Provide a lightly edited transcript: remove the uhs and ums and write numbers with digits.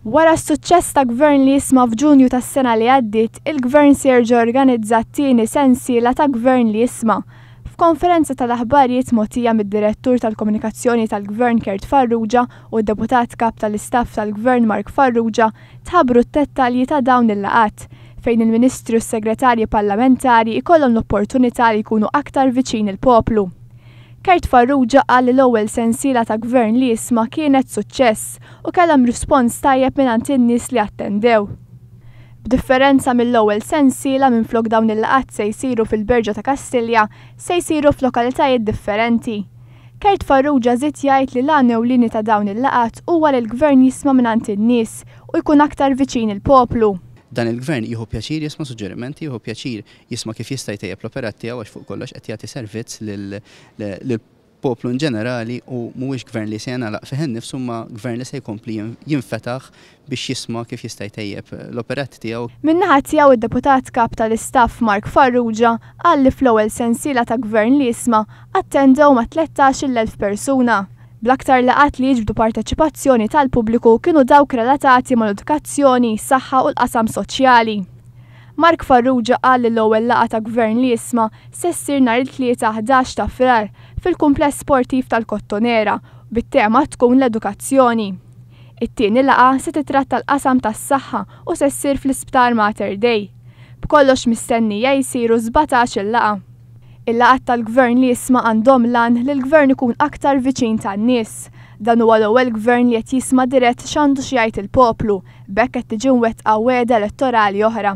Wara s-suċċess ta' gvern li jisma' f'Ġunju tas-sena li għaddiet, il-gvern se jerġa' jorganizza t-tieni sensiela ta' gvern li jisma'. F'konferenza tal-aħbarijiet mogħtija mid-direttur tal-komunikazzjoni tal-gvern Kert Farrugia u d-deputat kap tal-istaff tal-gvern Mark Farrugia tħabbru t-dettalji ta' dawn il-laqgħat fejn il-Ministru u s-Segretarji Parlamentari ikollhom l-opportunità li jkunu aktar viċin il-poplu. Kert Farrugia qal li l-ewwel sensiela ta' gvern li jisma' kienet suċċess u kellhom rispons tajjeb mingħand in-nies li attendew. B'differenza mill-ewwel sensiela minflok dawn il-laqgħat se jsiru fil-Berġa ta' Kastilja se jsiru f'lokalitajiet differenti. Kert Farrugia żied jgħid li l-għan ewlieni ta' dawn il-laqgħat huwa li l-gvern jisma' mingħand in-nies u jkun aktar viċin il-poplu. Dan il-gvern jieħu pjaċir jisma' suġġerimenti, jieħu pjaċir jisma' kif jista' jtejjeb l-operat tiegħu għax fuq kollox qed jagħti servizz lill-poplu in ġenerali u mhuwiex gvern li se jagħlaq fih innifsu ma gvern li se jkompli jinfetaħ biex jisma' kif jista' jtejjeb l-operat tiegħu. Min-naħa tiegħu id-deputat kap tal-istaff Mark Farrugia qal li fl-ewwel sensiela ta' gvern li jisma' attendew ma' 13,000 persuna. Bl-aktar laqgħat li jiġbdu parteċipazzjoni tal-pubbliku kienu dawk relatati mal-edukazzjoni, saħħa u l-qasam soċjali. Mark Farrugia qal li l-ewwel laqgħa ta' gvern li jisma' se ssir nhar it-tlieta 11 ta' Frar fil-kumpless sportiv tal-Kottonera bit-tema tkun l-edukazzjoni. It-tieni laqgħa se titratta l-qasam tas-saħħa u se ssir fl-Isptar Mater Dei. B'kollox mistennija jsiru 17 il-laqgħa. Il-laqgħat tal-gvern li jisma' għandhom lan li l-gvern ikun aktar viċin tan-nies. Dan huwa l-ewwel gvern li qed jisma' dirett x'għandu xi jgħid il-poplu, b'hekk qed tiġi mwettqa wegħda elettorali oħra.